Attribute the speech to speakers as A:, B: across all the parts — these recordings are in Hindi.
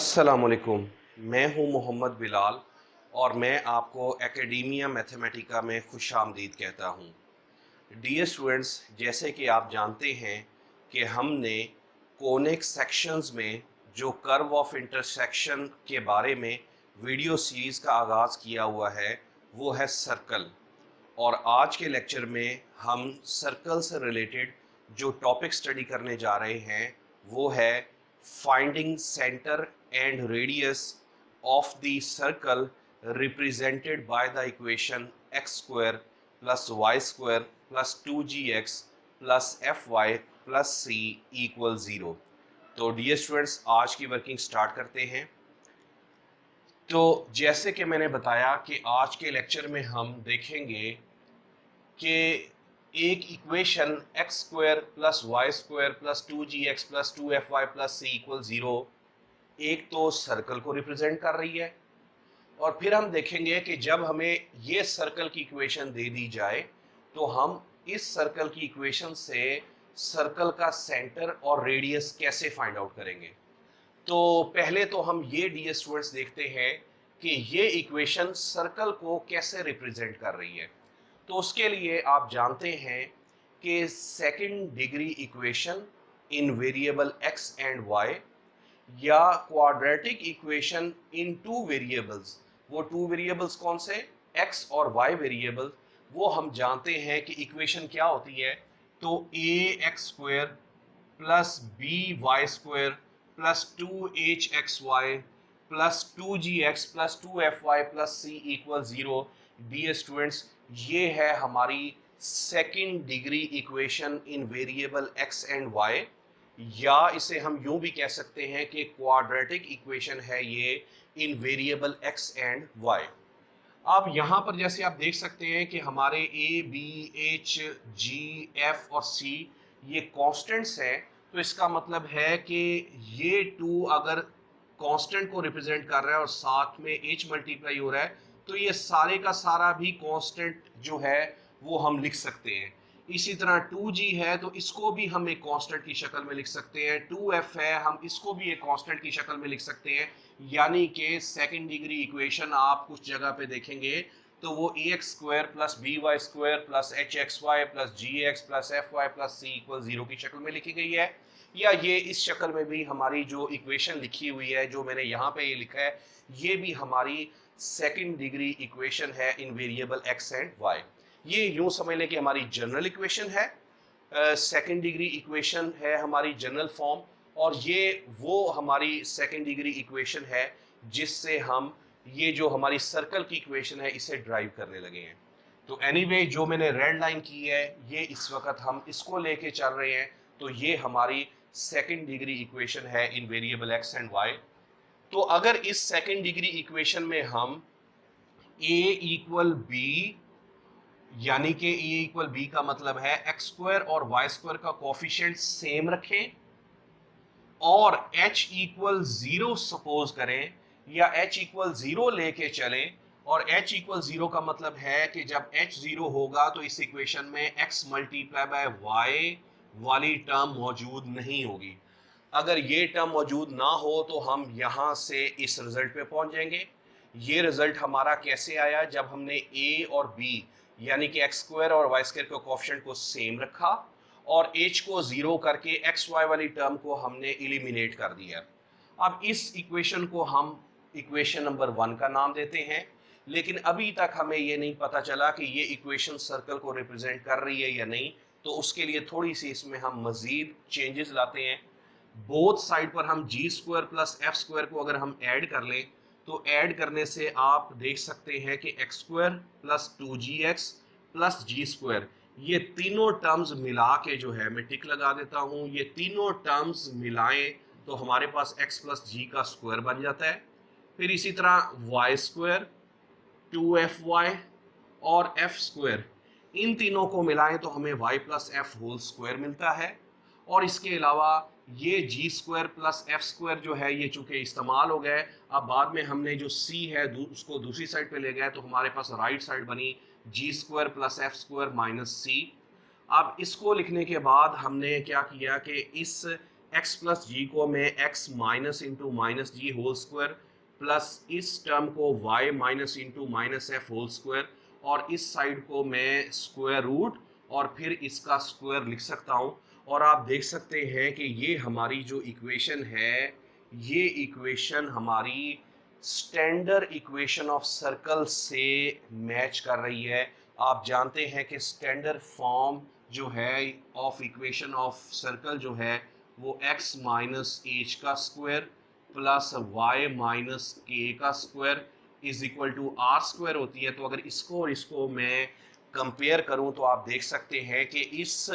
A: अस्सलामुअलैकुम। मैं हूं मोहम्मद बिलाल और मैं आपको एकेडेमिया मैथमेटिका में खुश आमदीद कहता हूं। डियर स्टूडेंट्स, जैसे कि आप जानते हैं कि हमने कोनिक सेक्शंस में जो कर्व ऑफ इंटरसेक्शन के बारे में वीडियो सीरीज़ का आगाज़ किया हुआ है वो है सर्कल। और आज के लेक्चर में हम सर्कल से रिलेटेड जो टॉपिक स्टडी करने जा रहे हैं वो है finding centre and radius of the circle represented by the equation x square plus y square plus 2gx plus f y plus c equal 0। तो डियर स्टूडेंट्स, आज की वर्किंग स्टार्ट करते हैं। तो जैसे कि मैंने बताया कि आज के लेक्चर में हम देखेंगे कि एक equation x square plus y square plus 2gx plus 2fy plus c equal 0 एक तो सर्कल को रिप्रेजेंट कर रही है, और फिर हम देखेंगे कि जब हमें ये सर्कल की इक्वेशन दे दी जाए तो हम इस सर्कल की इक्वेशन से सर्कल का सेंटर और रेडियस कैसे फाइंड आउट करेंगे। तो पहले तो हम ये डियर स्टूडेंट्स देखते हैं कि ये इक्वेशन सर्कल को कैसे रिप्रेजेंट कर रही है। तो उसके लिए आप जानते हैं कि second degree equation in variable x and y या quadratic equation in two variables, वो टू वेरिएबल्स कौन से, एक्स और वाई वेरिएबल, वो हम जानते हैं कि इक्वेशन क्या होती है। तो a x square plus b y square plus 2hxy plus 2gx plus 2fy plus c equal 0। Dear students, ये है हमारी second degree equation in variable x and y, या इसे हम यूं भी कह सकते हैं कि क्वाड्रेटिक इक्वेशन है ये इन वेरिएबल एक्स एंड वाई। अब यहाँ पर जैसे आप देख सकते हैं कि हमारे a b h g f और सी ये कांस्टेंट्स हैं, तो इसका मतलब है कि ये टू अगर कांस्टेंट को रिप्रेजेंट कर रहा है और साथ में एच मल्टीप्लाई हो रहा है, तो ये सारे का सारा भी कांस्टेंट जो है वो हम लिख सकते हैं। इसी तरह 2g है तो इसको भी हम एक कांस्टेंट की शक्ल में लिख सकते हैं, 2f है हम इसको भी एक कांस्टेंट की शक्ल में लिख सकते हैं। यानी कि सेकंड डिग्री इक्वेशन आप कुछ जगह पे देखेंगे तो वो a x square plus b y square plus h x y plus g x plus f y plus c equal 0 की शक्ल में लिखी गई है। या ये इस शक्ल में भी हमारी जो इक्वेशन लिखी हुई है, जो मैंने यहाँ पे ये लिखा है, ये भी हमारी सेकंड डिग्री इक्वेशन है इन वेरिएबल एक्स एंड वाई। ये यूं समझ लें कि हमारी जनरल इक्वेशन है, सेकंड डिग्री इक्वेशन है हमारी जनरल फॉर्म, और ये वो हमारी सेकंड डिग्री इक्वेशन है जिससे हम ये जो हमारी सर्कल की इक्वेशन है इसे ड्राइव करने लगे हैं। तो एनीवे, जो मैंने रेड लाइन की है ये इस वक्त हम इसको लेके चल रहे हैं, तो ये हमारी सेकंड डिग्री इक्वेशन है इन वेरिएबल एक्स एंड वाई। तो अगर इस सेकंड डिग्री इक्वेशन में हम a इक्वल बी, यानी कि a इक्वल बी का मतलब है एक्स स्क्वायर और वाई स्क्वायर का कोफिशिएंट सेम रखें और h इक्वल 0 सपोज करें, या h इक्वल 0 लेके चलें, और h इक्वल 0 का मतलब है कि जब h 0 होगा तो इस इक्वेशन में x मल्टीप्लाई बाय y वाली टर्म मौजूद नहीं होगी। अगर ये टर्म मौजूद ना हो तो हम यहाँ से इस रिजल्ट पे पहुंच जाएंगे। ये रिजल्ट हमारा कैसे आया, जब हमने a और b यानी कि एक्स स्क्वायर और वाई स्क्वायर के कोफिशिएंट को सेम रखा और h को 0 करके एक्स वाई वाली टर्म को हमने एलिमिनेट कर दिया। अब इस इक्वेशन को हम इक्वेशन नंबर 1 का नाम देते हैं, लेकिन अभी तक हमें ये नहीं पता चला कि ये इक्वेशन सर्कल को रिप्रेजेंट कर रही है या नहीं। तो उसके लिए थोड़ी सी इसमें हम मजीद चेंजेस लाते हैं। बोथ साइड पर हम जी स्क्वायर प्लस एफ स्क्वायर को अगर हम ऐड कर लें तो ऐड करने से आप देख सकते हैं कि x square plus 2gx plus g square, ये तीनों टर्म्स मिला के जो है, मैं टिक लगा देता हूं, ये तीनों टर्म्स मिलाएं तो हमारे पास x प्लस जी का स्क्वायर बन जाता है। फिर इसी तरह वाई स्क्वायर 2fy और f स्क्वायर, इन तीनों को मिलाएं तो हमें y plus f whole square मिलता है। और इसके अलावा ये g square plus f square जो है ये चूंकि इस्तेमाल हो गए, अब बाद में हमने जो c है उसको दूसरी साइड पे ले गए तो हमारे पास राइट साइड बनी g square plus f square minus c. अब इसको लिखने के बाद हमने क्या किया कि इस x प्लस जी को मैं x माइनस इंटू माइनस जी होल स्क्वायर प्लस इस टर्म को y minus into minus F whole square और इस साइड को मैं स्क्वायर रूट और फिर इसका स्क्वायर लिख सकता हूँ। और आप देख सकते हैं कि ये हमारी जो इक्वेशन है, ये इक्वेशन हमारी स्टैंडर्ड इक्वेशन ऑफ सर्कल से मैच कर रही है। आप जानते हैं कि स्टैंडर्ड फॉर्म जो है ऑफ इक्वेशन ऑफ सर्कल जो है वो x माइनस एच का square plus y minus k का square is equal to r square होती है। तो अगर इसको और इसको मैं कंपेयर करूं तो आप देख सकते हैं कि इस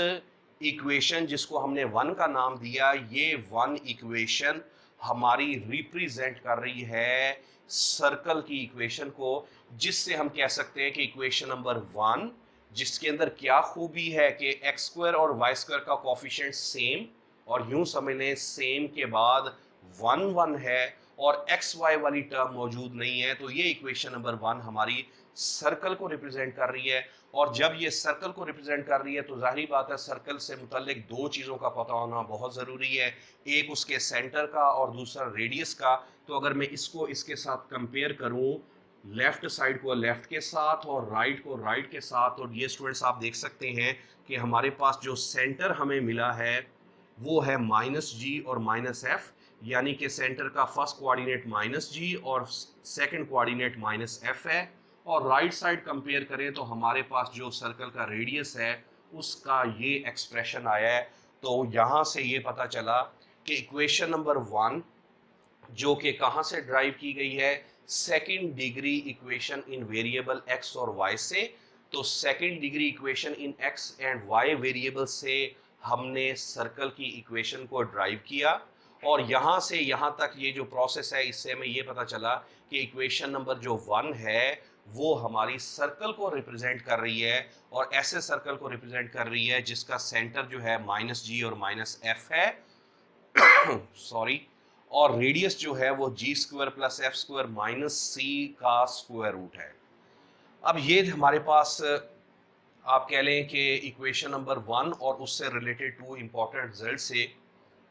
A: इक्वेशन जिसको हमने वन का नाम दिया, ये वन इक्वेशन हमारी रिप्रेजेंट कर रही है सर्कल की इक्वेशन को, जिससे हम कह सकते हैं कि इक्वेशन नंबर वन, जिसके अंदर क्या खूबी है कि एक्स स्क्वायर और वाई स्क्वायर का कोफिशिएंट सेम, और यूं समझ लें सेम के बाद वन वन है और एक्स वाई वाली टर्म मौजूद नहीं है, तो ये इक्वेशन नंबर वन हमारी सर्कल को रिप्रेजेंट कर रही है। और जब ये सर्कल को रिप्रेजेंट कर रही है तो जाहिर बात है सर्कल से मुतल्लिक दो चीज़ों का पता होना बहुत ज़रूरी है, एक उसके सेंटर का और दूसरा रेडियस का। तो अगर मैं इसको इसके साथ कंपेयर करूं, लेफ्ट साइड को लेफ्ट के साथ और राइट को राइट के साथ, और ये स्टूडेंट्स आप देख सकते हैं कि हमारे पास जो सेंटर हमें मिला है वो है माइनस जी और माइनस एफ, यानी कि सेंटर का फर्स्ट कोऑर्डिनेट माइनस जी और सेकंड कोऑर्डिनेट माइनस एफ है। और राइट साइड कंपेयर करें तो हमारे पास जो सर्कल का रेडियस है उसका ये एक्सप्रेशन आया है। तो यहाँ से ये पता चला कि इक्वेशन नंबर वन जो कि कहाँ से ड्राइव की गई है, second degree equation in variable x और वाई से। तो second degree equation in x and y variable से हमने सर्कल की इक्वेशन को ड्राइव किया, और यहाँ से यहाँ तक ये जो प्रोसेस है इससे हमें ये पता चला कि इक्वेशन नंबर जो वन है वो हमारी सर्कल को रिप्रेजेंट कर रही है, और ऐसे सर्कल को रिप्रेजेंट कर रही है जिसका सेंटर जो है माइनस जी और माइनस एफ है सॉरी, और रेडियस जो है वो g square plus f square minus c का स्क्वायर रूट है। अब ये हमारे पास आप कह लें कि इक्वेशन नंबर वन और उससे रिलेटेड टू इंपॉर्टेंट रिजल्ट से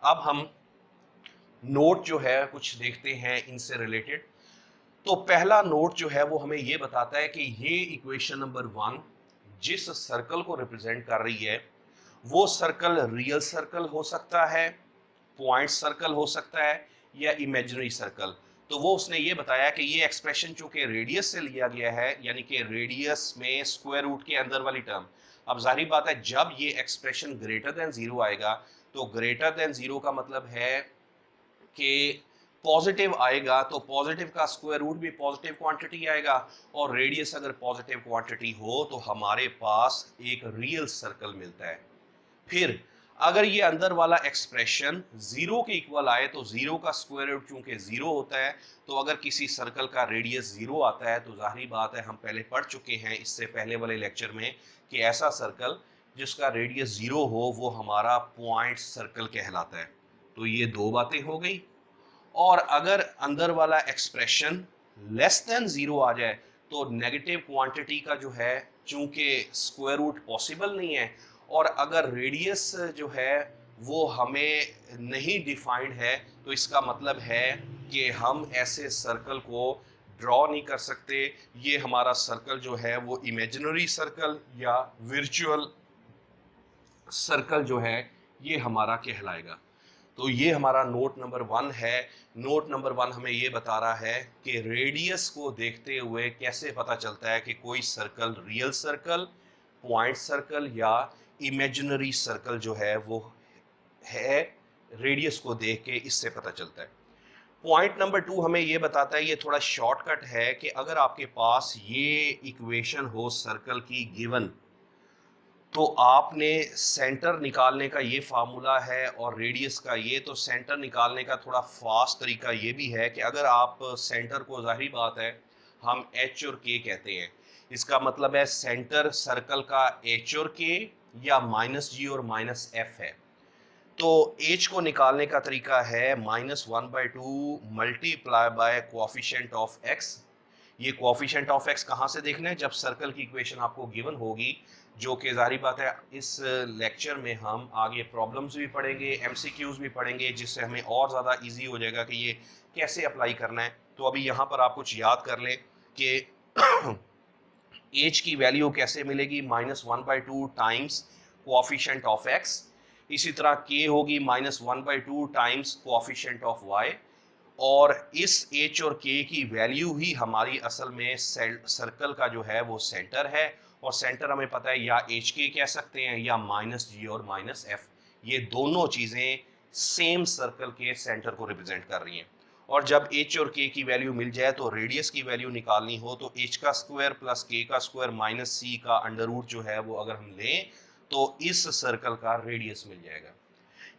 A: अब हम नोट जो है कुछ देखते हैं इनसे रिलेटेड। तो पहला नोट जो है वो हमें ये बताता है कि ये इक्वेशन नंबर वन जिस सर्कल को रिप्रेजेंट कर रही है वो सर्कल रियल सर्कल हो सकता है, पॉइंट सर्कल हो सकता है, या इमेजिनरी सर्कल। तो वो उसने ये बताया कि ये एक्सप्रेशन चूंकि रेडियस से लिया गया है, यानी कि रेडियस में स्क्वायर रूट के अंदर वाली टर्म, अब जाहिर बात है जब ये एक्सप्रेशन ग्रेटर देन जीरो आएगा तो ग्रेटर देन जीरो का मतलब है कि पॉजिटिव आएगा, तो पॉजिटिव का स्क्वायर रूट भी पॉजिटिव क्वांटिटी आएगा, और रेडियस अगर पॉजिटिव क्वांटिटी हो तो हमारे पास एक रियल सर्कल मिलता है। फिर अगर ये अंदर वाला एक्सप्रेशन जीरो के इक्वल आए तो जीरो का स्क्वायर रूट चूंकि जीरो होता है, तो अगर किसी सर्कल का रेडियस जीरो आता है तो जाहिर बात है हम पहले पढ़ चुके हैं इससे पहले वाले लेक्चर में कि ऐसा सर्कल जिसका रेडियस जीरो हो वो हमारा पॉइंट सर्कल कहलाता है। तो ये दो बातें हो गई। और अगर अंदर वाला एक्सप्रेशन लेस देन जीरो आ जाए तो नेगेटिव क्वांटिटी का जो है चूंकि स्क्वायर रूट पॉसिबल नहीं है, और अगर रेडियस जो है वो हमें नहीं डिफाइंड है तो इसका मतलब है कि हम ऐसे सर्कल को ड्रॉ नहीं कर सकते। ये हमारा सर्कल जो है वो इमेजिनरी सर्कल या वर्चुअल सर्कल जो है ये हमारा कहलाएगा। तो ये हमारा नोट नंबर वन है। नोट नंबर वन हमें ये बता रहा है कि रेडियस को देखते हुए कैसे पता चलता है कि कोई circle real circle, point circle या इमेजिनरी सर्कल जो है वो है, रेडियस को देख के इससे पता चलता है। पॉइंट नंबर टू हमें ये बताता है, ये थोड़ा शॉर्टकट है, कि अगर आपके पास ये इक्वेशन हो सर्कल की गिवन तो आपने सेंटर निकालने का ये फार्मूला है और रेडियस का ये, तो सेंटर निकालने का थोड़ा फास्ट तरीका ये भी है कि अगर आप सेंटर को, जाहिर बात है हम एच और के कहते हैं, इसका मतलब है सेंटर सर्कल का एच और के या माइनस जी और माइनस एफ है। तो एच को निकालने का तरीका है -1/2 multiply by coefficient of x, ये कोएफिशिएंट ऑफ एक्स कहाँ से देखना है, जब सर्कल की इक्वेशन आपको गिवन होगी, जो कि जाहिर बात है इस लेक्चर में हम आगे प्रॉब्लम्स भी पढ़ेंगे, एमसीक्यूज भी पढ़ेंगे, जिससे हमें और ज़्यादा इजी हो जाएगा कि ये कैसे अप्लाई करना है। तो अभी यहाँ पर आप कुछ याद कर लें कि एच की वैल्यू कैसे मिलेगी, -1/2 टाइम्स कोएफिशिएंट ऑफ एक्स। इसी तरह के होगी -1/2 टाइम्स कोएफिशिएंट ऑफ वाई। और इस एच और के की वैल्यू ही हमारी असल में सर्कल का जो है वो सेंटर है। और सेंटर हमें पता है या एच के कह सकते हैं या -g और -f, ये दोनों चीज़ें सेम सर्कल के सेंटर को रिप्रेजेंट कर रही हैं। और जब एच और के की वैल्यू मिल जाए तो रेडियस की वैल्यू निकालनी हो तो एच का स्क्वायर प्लस के का स्क्वायर माइनस सी का अंडर रूट जो है वो अगर हम लें तो इस सर्कल का रेडियस मिल जाएगा।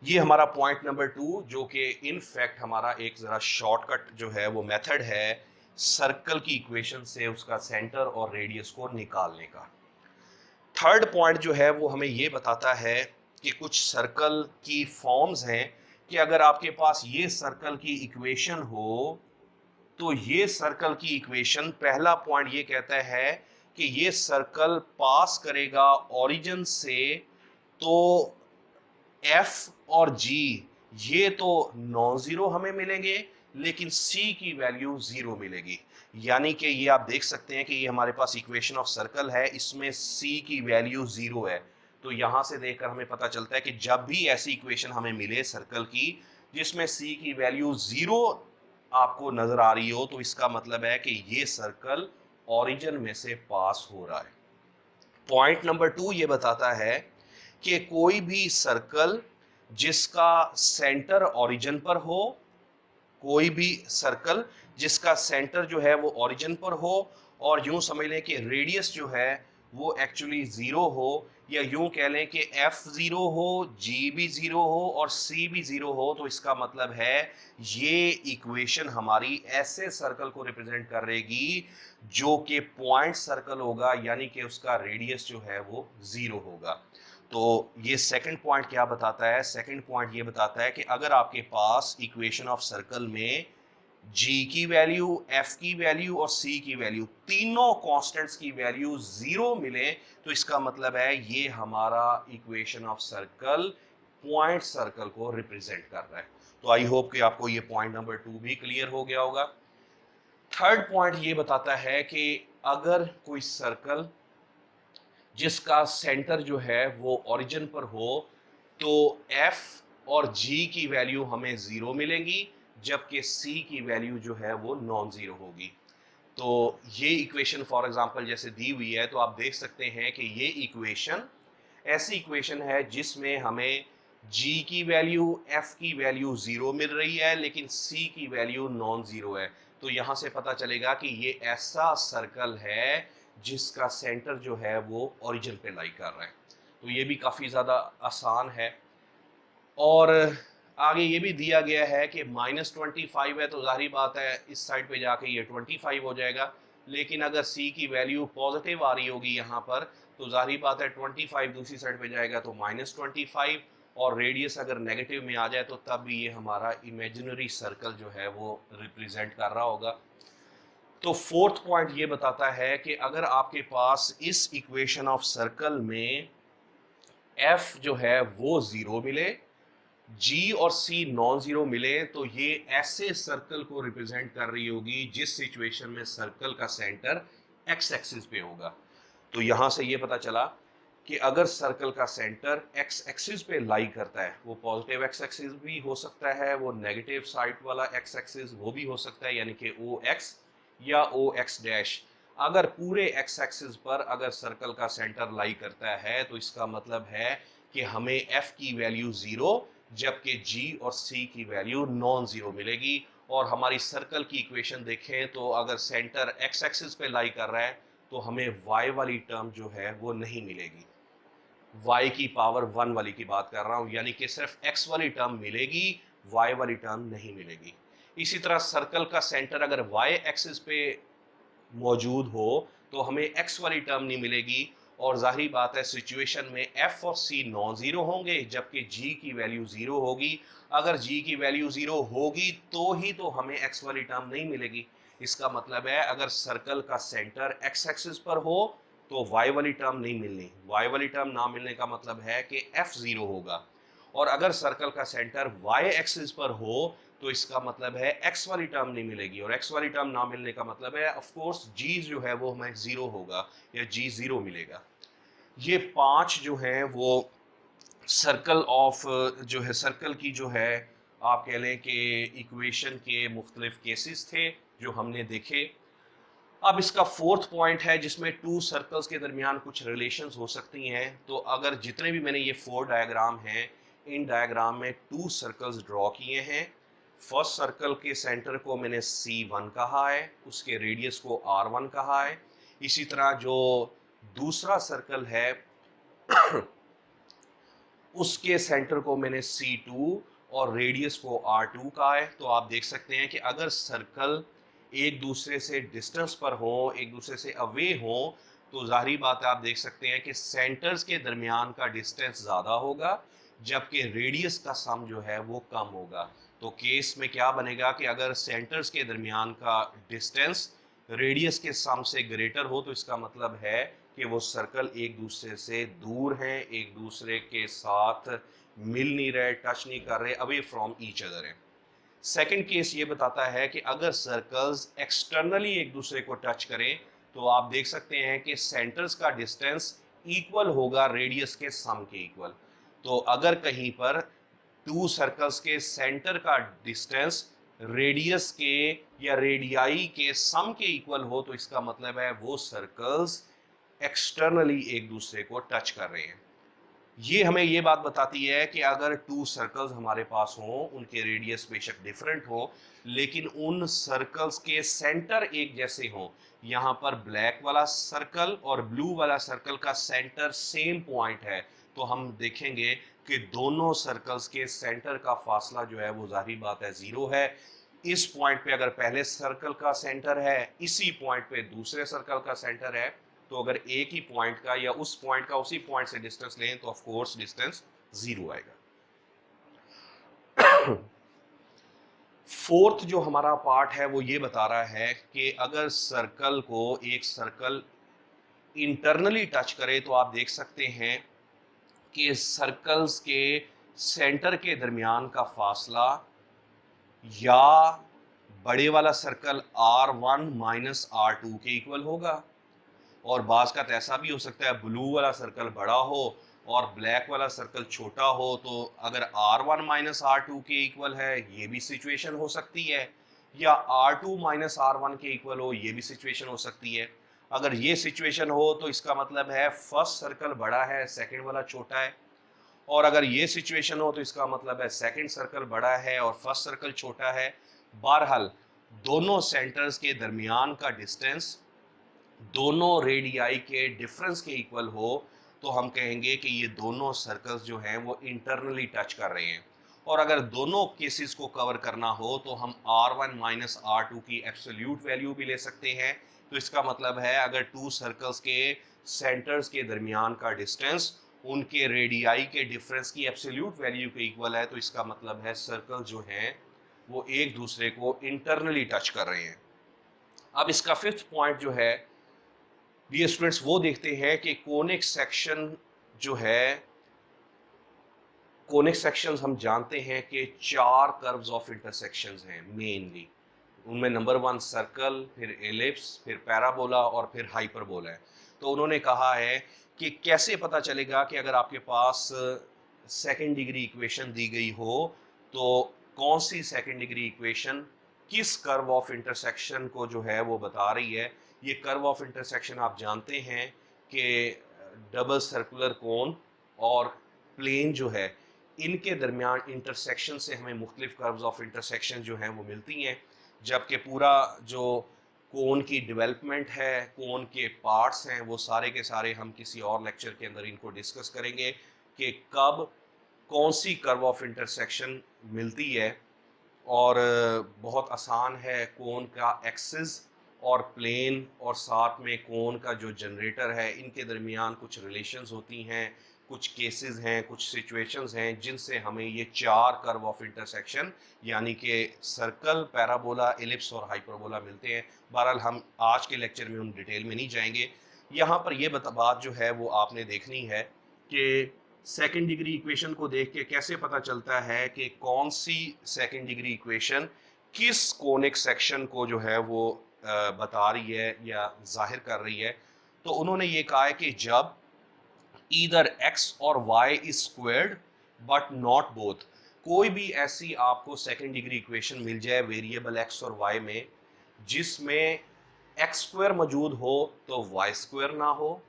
A: ये हमारा पॉइंट नंबर 2, जो कि इन फैक्ट हमारा एक जरा शॉर्टकट जो है वो मेथड है सर्कल की इक्वेशन से उसका सेंटर और रेडियस को निकालने का। थर्ड पॉइंट जो है वो हमें ये बताता है कि कुछ सर्कल की फॉर्म्स हैं कि अगर आपके पास ये सर्कल की इक्वेशन हो तो ये सर्कल की इक्वेशन, पहला पॉइंट ये कहता है कि ये सर्कल पास करेगा ओरिजिन से, तो F और G ये तो नॉन जीरो हमें मिलेंगे, लेकिन C की वैल्यू जीरो मिलेगी। यानी कि ये आप देख सकते हैं कि ये हमारे पास इक्वेशन ऑफ सर्कल है, इसमें C की वैल्यू जीरो है। तो यहां से देखकर हमें पता चलता है कि जब भी ऐसी इक्वेशन हमें मिले सर्कल की जिसमें C की वैल्यू जीरो आपको नजर आ रही हो, तो इसका मतलब है कि ये सर्कल ओरिजिन में से पास हो रहा है। पॉइंट नंबर 2 ये बताता है कि कोई भी सर्कल जिसका सेंटर ओरिजिन पर हो, कोई भी सर्कल जिसका सेंटर जो है वो ओरिजिन पर हो, और यूं समझ लें कि रेडियस जो है वो एक्चुअली जीरो हो, या यूं कह लें कि एफ जीरो हो, जी भी जीरो हो और सी भी जीरो हो, तो इसका मतलब है ये इक्वेशन हमारी ऐसे सर्कल को रिप्रेजेंट करेगी जो कि पॉइंट सर्कल होगा, यानी कि उसका रेडियस जो है वो जीरो होगा। तो ये सेकंड पॉइंट क्या बताता है, सेकंड पॉइंट ये बताता है कि अगर आपके पास इक्वेशन ऑफ सर्कल में G की वैल्यू, F की वैल्यू और C की वैल्यू, तीनों कांस्टेंट्स की वैल्यू जीरो मिले, तो इसका मतलब है ये हमारा equation of circle point circle को रिप्रेजेंट कर रहा है। तो आई होप कि आपको ये पॉइंट नंबर 2 भी क्लियर हो गया होगा। थर्ड पॉइंट ये बताता है कि अगर कोई सर्कल जिसका सेंटर जो है वो ओरिजिन पर हो, तो F और G की वैल्यू हमें जीरो मिलेंगी, जबकि C की वैल्यू जो है वो नॉन जीरो होगी। तो ये इक्वेशन फॉर एग्जांपल जैसे दी हुई है, तो आप देख सकते हैं कि ये इक्वेशन ऐसी इक्वेशन है जिसमें हमें G की वैल्यू, F की वैल्यू जीरो मिल रही है, लेकिन C की वैल्यू नॉन जीरो है। तो यहां से पता चलेगा कि ये ऐसा सर्कल है जिसका सेंटर जो है वो ओरिजिन पे लाई कर रहा है। तो ये भी काफ़ी ज़्यादा आसान है। और आगे ये भी दिया गया है कि -25 है, तो जाहिर बात है इस साइड पे जाके ये 25 हो जाएगा। लेकिन अगर C की वैल्यू पॉजिटिव आ रही होगी यहाँ पर, तो जाहिर बात है 25 दूसरी साइड पे जाएगा तो -25, और रेडियस अगर नेगेटिव में आ जाए तो तब भी ये हमारा इमेजिनरी सर्कल जो है वो रिप्रेजेंट कर रहा होगा। तो फोर्थ पॉइंट ये बताता है कि अगर आपके पास इस इक्वेशन ऑफ सर्कल में F जो है वो जीरो मिले, G और C नॉन जीरो मिले, तो ये ऐसे सर्कल को रिप्रेजेंट कर रही होगी जिस सिचुएशन में सर्कल का सेंटर एक्स एक्सिस पे होगा। तो यहां से ये पता चला कि अगर सर्कल का सेंटर एक्स एक्सिस पे लाई करता है, वो पॉजिटिव एक्स एक्सिस भी हो सकता है, वो नेगेटिव साइड वाला एक्स एक्सिस वो भी हो सकता है, यानी कि ओ एक्स या ओ एक्स डैश। अगर पूरे एक्स एक्सिस पर अगर सर्कल का सेंटर लाई करता है, तो इसका मतलब है कि हमें एफ की वैल्यू जीरो, जबकि जी और सी की वैल्यू नॉन जीरो मिलेगी। और हमारी सर्कल की इक्वेशन देखें तो अगर सेंटर एक्स एक्सिस पे लाई कर रहा है तो हमें y वाली टर्म जो है वो नहीं मिलेगी, y की पावर 1 वाली की बात कर रहा हूं, यानी कि सिर्फ x वाली टर्म मिलेगी, y वाली टर्म नहीं मिलेगी। इसी तरह सर्कल का सेंटर अगर y एक्सिस पे मौजूद हो तो हमें x वाली टर्म नहीं मिलेगी, और जाहिर बात है सिचुएशन में f और c नॉन जीरो होंगे, जबकि g की वैल्यू जीरो होगी। अगर g की वैल्यू जीरो होगी तो ही तो हमें x वाली टर्म नहीं मिलेगी। इसका मतलब है अगर सर्कल का सेंटर एक्स एक्सिस पर हो तो वाई वाली टर्म नहीं मिलनी, वाई वाली टर्म ना मिलने का मतलब है कि एफ जीरो होगा। और अगर सर्कल का सेंटर वाई एक्सिस पर हो तो इसका मतलब है एक्स वाली टर्म नहीं मिलेगी, और एक्स वाली टर्म ना मिलने का मतलब है ऑफ कोर्स जी जो है वो हमें जीरो होगा या जी जीरो मिलेगा। ये 5 जो हैं वो सर्कल ऑफ जो है सर्कल की जो है आप कह लें कि इक्वेशन के मुख्तलिफ केसेस थे जो हमने देखे। अब इसका फोर्थ पॉइंट है जिसमें टू सर्कल्स के दरमियान कुछ रिलेशंस हो सकती हैं। तो अगर जितने भी मैंने ये 4 डायग्राम हैं, इन डायग्राम में टू सर्कल्स ड्रॉ किए हैं। फर्स्ट सर्कल के सेंटर को मैंने C1 कहा है, उसके रेडियस को R1 कहा है। इसी तरह जो दूसरा सर्कल है उसके सेंटर को मैंने C2 और रेडियस को R2 कहा है। तो आप देख सकते हैं कि अगर सर्कल एक दूसरे से डिस्टेंस पर हो, एक दूसरे से अवे हो, तो जाहिर बात है आप देख सकते हैं कि सेंटर्स के दरमियान का डिस्टेंस ज़्यादा होगा जबकि रेडियस का सम जो है वो कम होगा। तो केस में क्या बनेगा कि अगर सेंटर्स के दरमियान का डिस्टेंस रेडियस के सम से ग्रेटर हो तो इसका मतलब है कि वो सर्कल एक दूसरे से दूर हैं, एक दूसरे के साथ मिल नहीं रहे, टच नहीं कर रहे, अवे फ्रॉम ईच अदर हैं। सेकंड केस ये बताता है कि अगर सर्कल्स एक्सटर्नली एक दूसरे को टच करें तो आप देख सकते हैं कि सेंटर्स का डिस्टेंस इक्वल होगा रेडियस के सम के इक्वल। तो अगर कहीं पर टू सर्कल्स के सेंटर का डिस्टेंस रेडियस के या रेडियाई के सम के इक्वल हो तो इसका मतलब है वो सर्कल्स एक्सटर्नली एक दूसरे को टच कर रहे हैं। ये हमें ये बात बताती है कि अगर टू सर्कल्स हमारे पास हों, उनके रेडियस बेशक डिफरेंट हो लेकिन उन सर्कल्स के सेंटर एक जैसे हों। यहाँ पर ब्लैक वाला सर्कल और ब्लू वाला सर्कल का सेंटर सेम पॉइंट है, तो हम देखेंगे कि दोनों सर्कल्स के सेंटर का फासला जो है वो जाहिर बात है जीरो है। इस पॉइंट पे अगर पहले सर्कल का सेंटर है, इसी पॉइंट पे दूसरे सर्कल का सेंटर है, तो अगर एक ही पॉइंट का या उस पॉइंट का उसी पॉइंट से डिस्टेंस लें तो ऑफ कोर्स डिस्टेंस जीरो आएगा। फोर्थ जो हमारा पार्ट है वो ये बता रहा है कि अगर सर्कल को एक सर्कल इंटरनली टच करे तो आप देख सकते हैं कि सर्कल्स के सेंटर के दरमियान का फासला या बड़े वाला सर्कल R1 माइनस R2 के इक्वल होगा, और बाज का ऐसा भी हो सकता है ब्लू वाला सर्कल बड़ा हो और ब्लैक वाला सर्कल छोटा हो, तो अगर R1 माइनस R2 के इक्वल है ये भी सिचुएशन हो सकती है, या R2 माइनस R1 के इक्वल हो ये भी सिचुएशन हो सकती है। अगर ये सिचुएशन हो तो इसका मतलब है फर्स्ट सर्कल बड़ा है, सेकंड वाला छोटा है, और अगर ये सिचुएशन हो तो इसका मतलब है सेकंड सर्कल बड़ा है और फर्स्ट सर्कल छोटा है। बहरहाल दोनों सेंटर्स के दरमियान का डिस्टेंस दोनों रेडियाई के डिफरेंस के इक्वल हो तो हम कहेंगे कि ये दोनों सर्कल्स जो हैं वो इंटरनली टच कर रहे हैं। और अगर दोनों केसेस को कवर करना हो तो हम R1 माइनस R2 की एब्सोल्यूट वैल्यू भी ले सकते हैं। तो इसका मतलब है अगर टू सर्कल्स के सेंटर्स के दरमियान का डिस्टेंस उनके रेडियाई के डिफरेंस की एब्सोल्यूट वैल्यू के इक्वल है तो इसका मतलब है सर्कल जो हैं वो एक दूसरे को इंटरनली टच कर रहे हैं। अब इसका फिफ्थ पॉइंट जो है डियर स्टूडेंट्स वो देखते हैं कि कोनिक सेक्शन जो है, कोनिक सेक्शंस हम जानते हैं कि 4 कर्व्स ऑफ इंटरसेक्शंस हैं मेनली। उनमें नंबर 1 सर्कल, फिर एलिप्स, फिर पैराबोला और फिर हाइपरबोला है। तो उन्होंने कहा है कि कैसे पता चलेगा कि अगर आपके पास सेकंड डिग्री इक्वेशन दी गई हो तो कौन सी सेकंड डिग्री इक्वेशन किस कर्व ऑफ इंटरसेक्शन को जो है वो बता रही है। ये कर्व ऑफ इंटरसेक्शन आप जानते हैं कि डबल सर्कुलर कोन और प्लेन जो है इनके दरमियान इंटरसेक्शन से हमें मुख्तलिफ कर्व्स ऑफ इंटरसेक्शन जो हैं वो मिलती हैं। जबकि पूरा जो कोन की डेवलपमेंट है, कोन के पार्ट्स हैं, वो सारे के सारे हम किसी और लेक्चर के अंदर इनको डिस्कस करेंगे कि कब कौन सी कर्व ऑफ इंटरसेक्शन मिलती है। और बहुत आसान है, कोन का एक्सिस और प्लेन और साथ में कोन का जो जनरेटर है इनके दरमियान कुछ रिलेशंस होती हैं कुछ केसेस हैं, कुछ सिचुएशंस हैं जिनसे हमें ये चार कर्व ऑफ इंटरसेक्शन यानी कि सर्कल, पैराबोला, एलिप्स और हाइपरबोला मिलते हैं। बहरहाल हम आज के लेक्चर में उन डिटेल में नहीं जाएंगे। यहाँ पर ये बात जो है वो आपने देखनी है कि सेकंड डिग्री इक्वेशन को देख के कैसे पता चलता है कि कौन सी सेकंड डिग्री इक्वेशन किस कोनिक सेक्शन को जो है वो बता रही है या जाहिर कर रही है। तो उन्होंने ये कहा है कि जब ईदर x और y is squared but not both, कोई भी ऐसी आपको सेकंड डिग्री इक्वेशन मिल जाए वेरिएबल x और y में जिसमें x स्क्वायर मौजूद हो तो y स्क्वायर ना हो,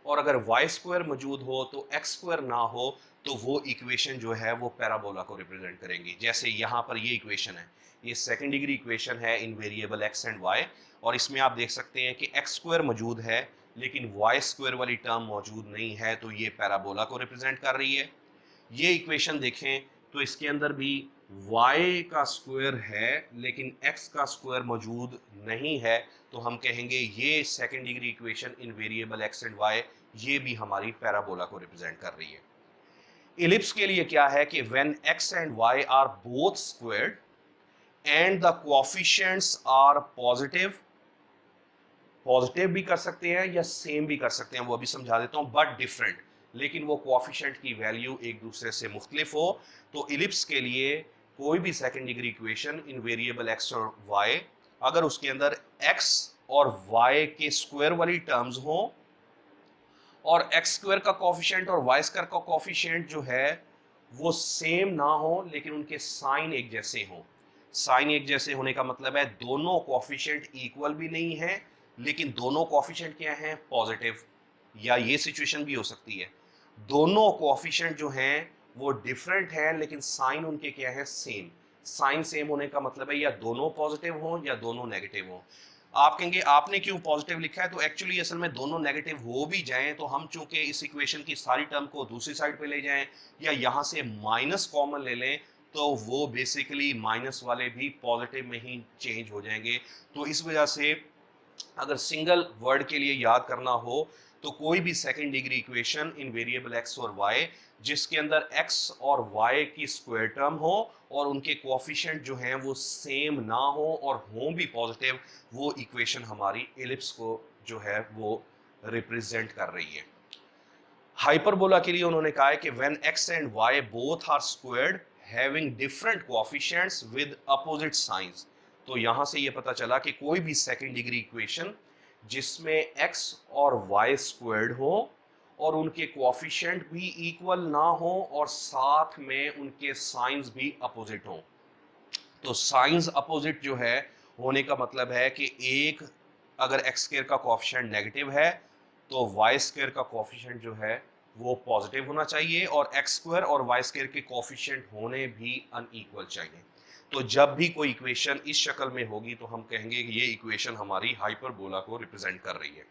A: और अगर y स्क्वायर मौजूद हो तो x स्क्वायर ना हो, तो वो इक्वेशन जो है वो पैराबोला को रिप्रेजेंट करेंगी। जैसे यहाँ पर ये इक्वेशन है, ये सेकंड डिग्री इक्वेशन है इन वेरिएबल x एंड y, और इसमें आप देख सकते हैं कि x स्क्वायर मौजूद है लेकिन y स्क्वायर वाली टर्म मौजूद नहीं है, तो ये पैराबोला को रिप्रेजेंट कर रही है। ये इक्वेशन देखें तो इसके अंदर भी y का स्क्वायर है लेकिन x का स्क्वायर मौजूद नहीं है, तो हम कहेंगे ये second degree equation in variable x and y ये भी हमारी पैराबोला को रिप्रेजेंट कर रही है। इलिप्स के लिए क्या है कि when x and y are both squared and the coefficients are positive, positive भी कर सकते हैं या सेम भी कर सकते हैं, वो अभी समझा देता हूं, बट डिफरेंट, लेकिन वो कोएफिशिएंट की वैल्यू एक दूसरे से मुख्तलिफ हो, तो इलिप्स के लिए कोई भी second degree equation in variable x और y अगर उसके अंदर x और y के स्क्वायर वाली टर्म्स हो और x स्क्वायर का कोएफिशिएंट और y स्क्वायर का कोएफिशिएंट जो है वो सेम ना हो लेकिन उनके साइन एक जैसे हों। साइन एक जैसे होने का मतलब है दोनों कोएफिशिएंट इक्वल भी नहीं है लेकिन दोनों कोएफिशिएंट क्या हैं, पॉजिटिव, या ये सिचुएशन भी हो सकती है दोनों कोएफिशिएंट जो हैं वो डिफरेंट है लेकिन साइन उनके क्या है, सेम। साइन सेम होने का मतलब है या दोनों पॉजिटिव हों या दोनों नेगेटिव हों। आप कहेंगे आपने क्यों पॉजिटिव लिखा है, तो एक्चुअली असल में दोनों नेगेटिव हो भी जाएं तो हम चूंकि इस इक्वेशन की सारी टर्म को दूसरी साइड पे ले जाएं या यहाँ से माइनस कॉमन ले लें तो वो बेसिकली माइनस वाले भी पॉजिटिव में ही चेंज हो जाएंगे। तो इस वजह से अगर सिंगल वर्ड के लिए याद करना हो तो कोई भी second degree equation in variable x और y जिसके अंदर x और y की स्क्वायर टर्म हो और उनके कोएफिशिएंट जो हैं वो सेम ना हो और हों भी पॉजिटिव, वो इक्वेशन हमारी एलिप्स को जो है वो रिप्रेजेंट कर रही है। हाइपरबोला के लिए उन्होंने कहा है कि when x and y both are squared having different coefficients with opposite signs, तो यहां से ये पता चला कि कोई भी सेकंड डिग्री इक्वेशन जिसमें x और y स्क्वायर्ड हो और उनके कोएफिशिएंट भी इक्वल ना हो और साथ में उनके साइंस भी अपोजिट हो, तो साइंस अपोजिट जो है होने का मतलब है कि एक अगर x स्क्वायर का कोएफिशिएंट नेगेटिव है तो y स्क्वायर का कोएफिशिएंट जो है वो पॉजिटिव होना चाहिए और x स्क्वायर और y स्क्वायर के कोएफिशिएंट होने भी अनइक्वल चाहिए। तो जब भी कोई इक्वेशन इस शक्ल में होगी तो हम कहेंगे कि ये इक्वेशन हमारी हाइपरबोला को रिप्रेजेंट कर रही है।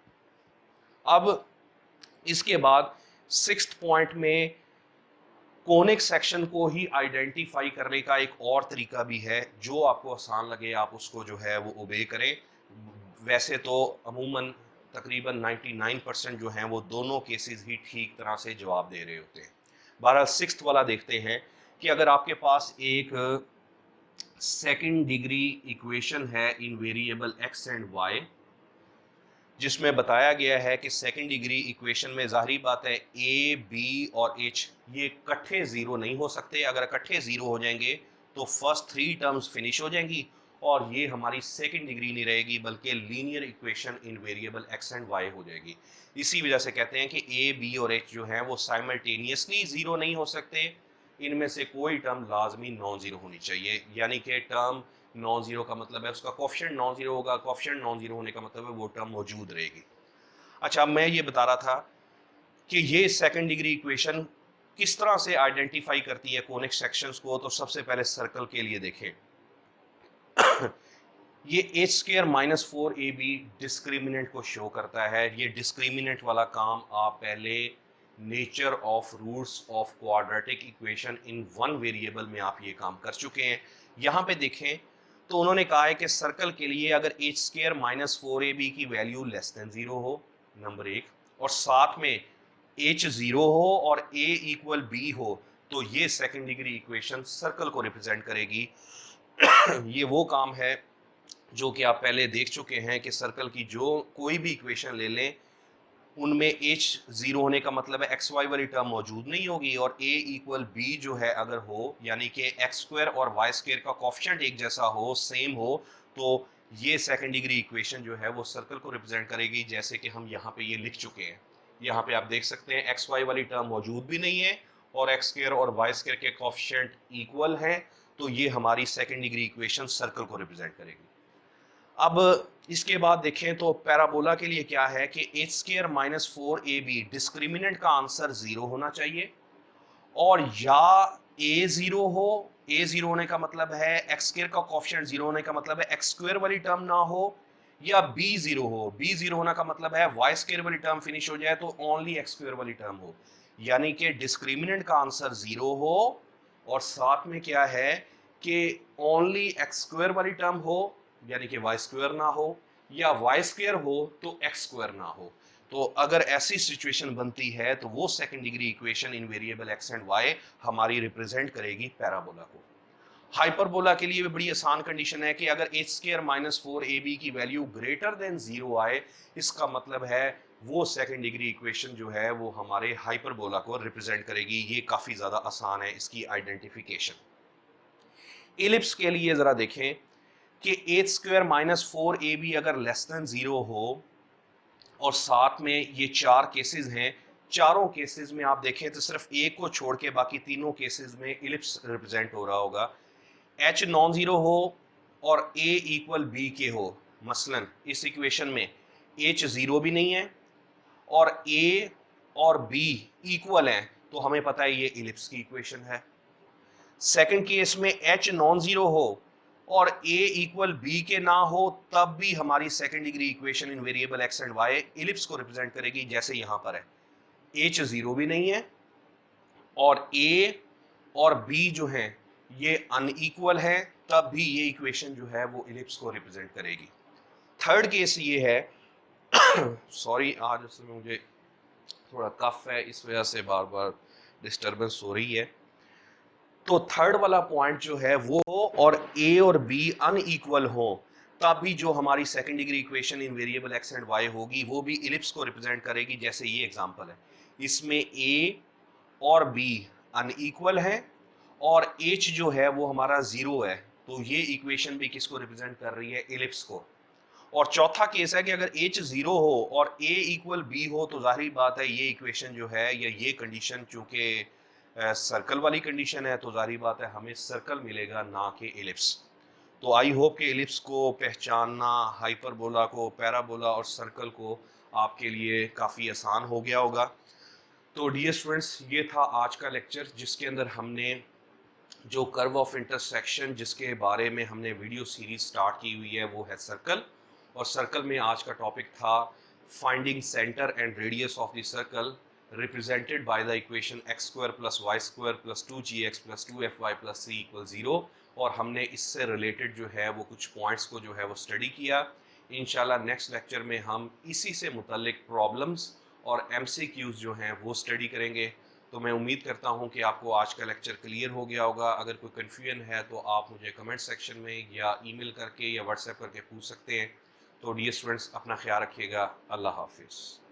A: अब इसके बाद सिक्स्थ पॉइंट में कोनिक सेक्शन को ही आइडेंटिफाई करने का एक और तरीका भी है, जो आपको आसान लगे आप उसको जो है वो ओबे करें। वैसे तो अमूमन तकरीबन 99% जो हैं वो दोनों केसेस ही ठीक तरह से जवाब दे रहे होते हैं। बहरहाल सिक्स्थ वाला देखते हैं कि अगर आपके पास एक सेकंड डिग्री इक्वेशन है इन वेरिएबल x एंड y जिसमें बताया गया है कि सेकंड डिग्री इक्वेशन में जाहिर बात है a, b और h ये इकट्ठे जीरो नहीं हो सकते। अगर इकट्ठे जीरो हो जाएंगे तो फर्स्ट थ्री टर्म्स फिनिश हो जाएंगी और ये हमारी सेकंड डिग्री नहीं रहेगी बल्कि linear equation in variable x and y हो जाएगी। इसी वजह से कहते हैं कि a, b और h जो है वो साइमल्टेनियसली जीरो नहीं हो सकते, इनमें से कोई टर्म लाजमी नॉन जीरो होनी चाहिए, यानी कि टर्म नॉन जीरो का मतलब है उसका कोएफिशिएंट नॉन जीरो होगा, कोएफिशिएंट नॉन जीरो होने का मतलब है वो टर्म मौजूद रहेगी। अच्छा, मैं ये बता रहा था कि ये सेकंड डिग्री इक्वेशन किस तरह से आइडेंटिफाई करती है कोनिक सेक्शंस को, तो सबसे पहले सर्कल के लिए देखें ये h square minus 4ab discriminant को शो करता है। ये डिस्क्रिमिनेंट वाला काम आप पहले nature of roots of quadratic equation in one variable में आप ये काम कर चुके हैं। यहाँ पे देखें तो उन्होंने कहा है कि सर्कल के लिए अगर h स्क्वायर माइनस 4ab की वैल्यू लेस देन 0 हो, नंबर एक, और साथ में h 0 हो और a इक्वल b हो तो ये सेकंड डिग्री इक्वेशन सर्कल को रिप्रेजेंट करेगी। ये वो काम है जो कि आप पहले देख चुके हैं कि सर्कल की जो कोई भी इक्वेशन ले लें उनमें h 0 होने का मतलब है एक्स वाई वाली टर्म मौजूद नहीं होगी, और a इक्वल b जो है अगर हो, यानी कि एक्स स्क्वायर और वाई स्क्वायर का कोफिशिएंट एक जैसा हो, सेम हो, तो ये सेकंड डिग्री इक्वेशन जो है वो सर्कल को रिप्रेजेंट करेगी, जैसे कि हम यहाँ पे ये लिख चुके हैं। यहाँ पे आप देख सकते हैं एक्स वाई वाली टर्म मौजूद भी नहीं है और एक्स स्क्वायर और वाई स्क्वायर के कोफिशिएंट इक्वल हैं, तो ये हमारी सेकंड डिग्री इक्वेशन सर्कल को रिप्रेजेंट करेगी। अब इसके बाद देखें तो पैराबोला के लिए क्या है कि H square minus 4ab discriminant का आंसर 0 होना चाहिए, और या a 0 हो, a 0 होने का मतलब है एक्स स्क्वायर का कोफिशिएंट 0 होने का मतलब है एक्स स्क्वायर वाली टर्म ना हो, या b 0 हो, b 0 होने का मतलब है वाई स्क्वायर वाली टर्म फिनिश हो जाए तो ओनली एक्स स्क्वायर वाली टर्म हो, यानी कि डिस्क्रिमिनेंट का आंसर 0 हो और साथ में क्या है कि ओनली एक्स स्क्वायर वाली टर्म हो, यानी कि वाई स्क्वायर ना हो, या वाई स्क्वायर हो तो एक्स स्क्वायर ना हो। तो अगर ऐसी सिचुएशन बनती है तो वो second degree equation in variable x and y हमारी रिप्रेजेंट करेगी पैराबोला को। हाइपरबोला के लिए भी बड़ी आसान कंडीशन है कि अगर एच स्क्वायर माइनस 4ab की वैल्यू ग्रेटर देन 0 आए, इसका मतलब है वो सेकंड डिग्री इक्वेशन जो है वो हमारे हाइपरबोला को रिप्रेजेंट करेगी। ये काफी ज्यादा आसान है इसकी आइडेंटिफिकेशन। इलिप्स के लिए जरा देखें कि एच स्क्वायर माइनस 4ab अगर लेस देन 0 हो और साथ में ये चार केसेस हैं, चारों केसेस में आप देखें तो सिर्फ एक को छोड़ के बाकी तीनों केसेस में इलिप्स रिप्रेजेंट हो रहा होगा। एच नॉन जीरो हो और ए इक्वल बी के हो, मसलन इस इक्वेशन में एच जीरो भी नहीं है और ए और बी इक्वल हैं, तो हमें पता है ये इलिप्स की इक्वेशन है। सेकंड केस में एच नॉन जीरो हो और a इक्वल बी के ना हो, तब भी हमारी second degree equation in variable x and y ellipse को रिप्रेजेंट करेगी, जैसे यहां पर है h जीरो भी नहीं है और a और b जो है ये अनइक्वल है, तब भी ये इक्वेशन जो है वो इलिप्स को रिप्रेजेंट करेगी। थर्ड केस ये है सॉरी आज असल में मुझे थोड़ा कफ है, इस वजह से बार बार डिस्टरबेंस हो रही है। तो थर्ड वाला पॉइंट जो है वो और a और b अनइक्वल हो, तब भी जो हमारी second degree equation in variable x and y होगी वो भी इलिप्स को रिप्रेजेंट करेगी, जैसे ये एग्जांपल है। इसमें a और b अनइक्वल है और h जो है वो हमारा 0 है, तो ये इक्वेशन भी किसको रिप्रेजेंट कर रही है, इलिप्स को। और चौथा केस है कि अगर h 0 हो और a इक्वल b हो, तो जाहिर बात है ये इक्वेशन जो है या ये कंडीशन चूंकि सर्कल वाली कंडीशन है, तो जाहिर बात है हमें सर्कल मिलेगा ना कि इलिप्स। तो आई होप कि इलिप्स को पहचानना, हाइपरबोला को, पैराबोला और सर्कल को आपके लिए काफ़ी आसान हो गया होगा। तो डियर स्टूडेंट्स, ये था आज का लेक्चर जिसके अंदर हमने जो कर्व ऑफ इंटरसेक्शन जिसके बारे में हमने वीडियो सीरीज स्टार्ट की हुई है वो है सर्कल, और सर्कल में आज का टॉपिक था finding centre and radius of the circle represented by the equation x square plus y square plus 2gx plus 2fy plus c equal 0। और हमने इससे रिलेटेड जो है वो कुछ पॉइंट्स को जो है वो स्टडी किया। इंशाल्लाह नेक्स्ट लेक्चर में हम इसी से मुतल्लिक प्रॉब्लम्स और MCQs जो हैं वो स्टडी करेंगे। तो मैं उम्मीद करता हूं कि आपको आज का लेक्चर क्लियर हो गया होगा। अगर कोई कन्फ्यूजन है तो आप मुझे कमेंट सेक्शन में या ईमेल करके या व्हाट्सएप करके पूछ सकते हैं। तो डियर स्टूडेंट्स, अपना ख्याल रखिएगा। अल्लाह हाफिज़।